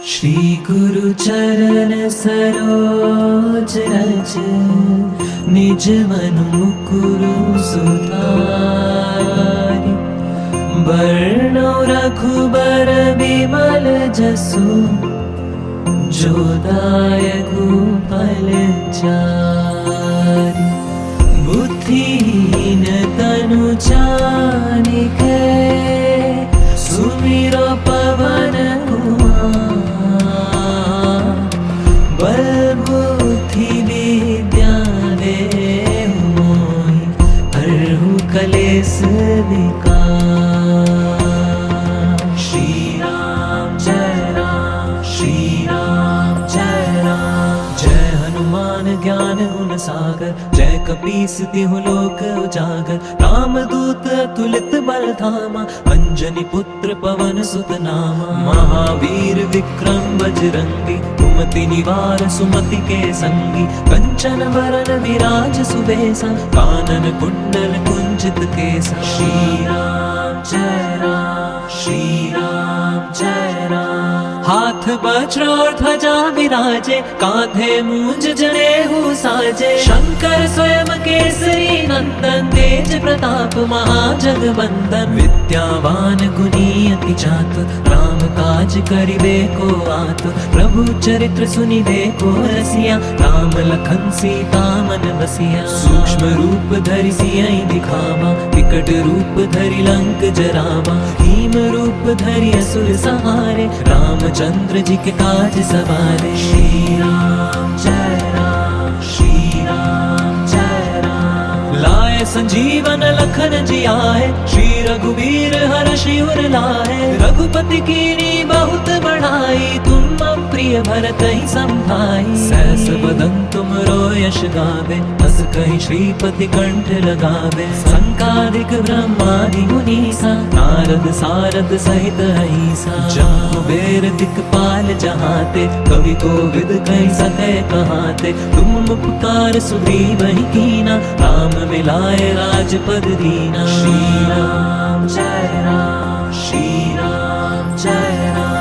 श्री गुरु चरण सरोज रज निज मन मुकुरु सुधारि बरनो रघुबर बिमल जसु जो दायकु फल चारि बुद्धिहीन तनु जानिके सुमिरो पवन कुमार बल बुद्धि विद्या देहु मोहि हरहु कलेश विकार। श्री राम जय राम, श्री राम जय राम। जय हनुमान ज्ञान गुण सागर, जय कपीस तिहु लोक उजागर। राम दूत अतुलित बल धामा, अंजनी पुत्र पवन सुत नामा। महावीर विक्रम बजरंगी, कुमति निवार सुमति के संगी। कंचन बरन विराज सुबेसा, कानन कुंडल कुंचित केसा। श्री राम जय राम, श्री राम जय राम। हाथ वज्र और ध्वजा विराजे, कांधे मूंज जनेऊ साजे। शंकर स्वयं केसरी नंदन, तेज प्रताप महाजगवंदन। विद्यावान गुणी अति चातुर, राम काज करिबे को आतुर। प्रभु चरित्र सुनिबे को रसिया, राम लखन सीता मन बसिया। सूक्ष्म रूप धरि सियहि दिखावा, विकट रूप धरि लंक जरावा। भीम रूप धरि असुर संहारे, रामचंद्र जी के काज सवारे। श्री राम जय राम, श्री राम जय राम। लाए संजीवन लखन जियाए, श्री रघुवीर हर्षि उर लाए। रघुपति कीनी बहुत बढ़ाई, तुम प्रिय भरत ही संभाई। सहस बदन तुमरो यश गावे, बस कहीं श्रीपति कंठ लगावे। संकादिक ब्रह्मादि मुनीसा, नारद सारद सहित अहिसा। जम कुबेर दिक्पाल जहाते, कवि कोविद कहि सके कहाते। तुम उपकार सुग्रीव ही कीना, राम मिलाए राजपद दीना। श्री राम जय राम, श्री राम जय राम।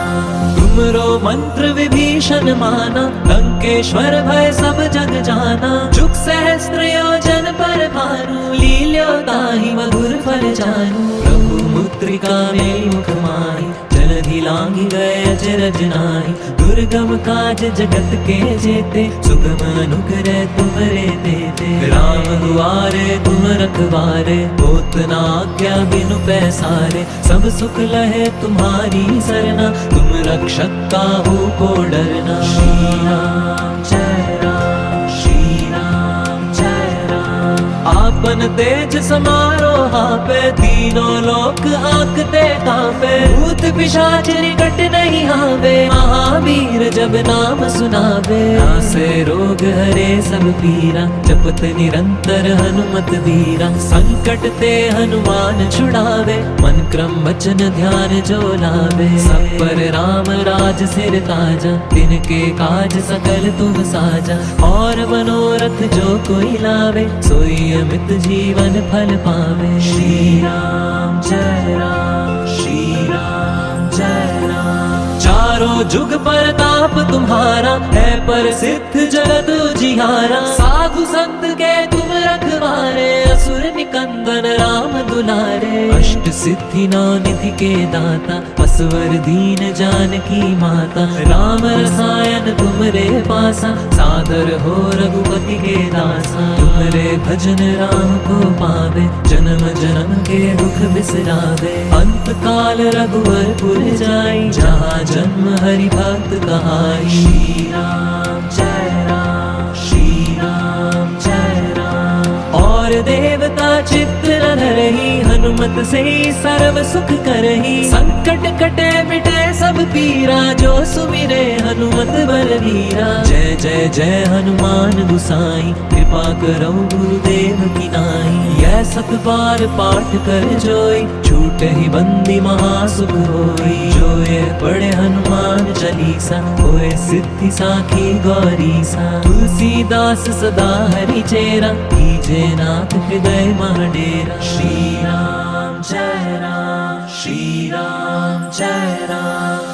तुमरो मंत्र विभीषण माना, लंकेश्वर भय सब जग जाना। जुग सहस्त्र योजन पर भानु, लील्यो ताहि मधुर फल जानू। प्रभु मुद्रिका मेलि मुख माहि, जलधि लांघि गए अचरज नाहि। दुर्गम काज जगत के जेते, सुगम अनुग्रह तुमरे देते। राम दुआरे तुम रखवारे, होत न आज्ञा बिनु पैसारे। सब सुख लहे तुम्हारी सरना, तुम रक्षक काहू को डरना। श्री राम जय राम, श्री राम जय राम। आपन तेज समारो हापे, तीनों लोक आंकते कांपे। भूत पिशाच निकट नहीं आवे, महावीर जब नाम सुनावे। नासे रोग हरे सब पीरा, जपत निरंतर हनुमत वीरा। संकट ते हनुमान छुड़ावे, मन क्रम वचन ध्यान जो लावे। सब पर राम राज सिर ताजा, तिनके काज सकल तुम साजा। और मनोरथ जो कोई लावे, सोई अमित जीवन फल पावे। श्री राम जय राम, श्री राम जय राम। चारों जुग परताप तुम्हारा, है प्रसिद्ध जगत उजियारा। साधु संत के तुम रखवारे, असुर निकंदन राम दुलारे। अष्ट सिद्धि नौ निधि के दाता, असवर दीन जानकी माता। राम रसायन तुमरे पासा, सादर हो रघुपति के दासा। तुमरे भजन राम को पावे, जन्म जन्म के दुख बिसरावे। अंत काल रघुवर पुर जाई, जहाँ जन्म हरि भक्त कहाई। श्री राम जय राम, श्री राम जय राम। और देवता चित्त न धरहि, हनुमत से सर्व सुख करहि। संकट कटे मिटे सब पीरा, जो सुमिरे हनुमत बलवीरा। जय जय जय हनुमान गुसाई, कृपा करो गुरुदेव की नाई। यह सत बार पाठ कर जोई, छूटे ही बंदी महासुख होई। जो ये पढ़े हनुमान चालीसा, होए सिद्धि साखी गौरीसा। तुलसीदास सदा हरि चेरा, कीजे नाथ हृदय महडेरा। श्री राम जय राम, श्री राम जय राम।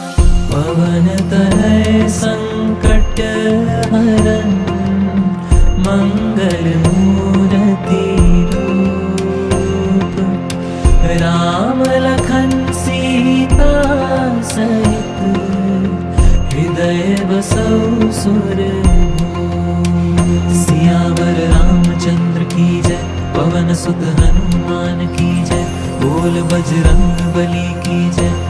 पवन तनय मूर्ति रूप, राम लखन सीता सहित हृदय बसौ सुरभूप। सियावर रामचंद्र की जय, पवन सुत हनुमान की जय, बोल बजरंग बली की जय।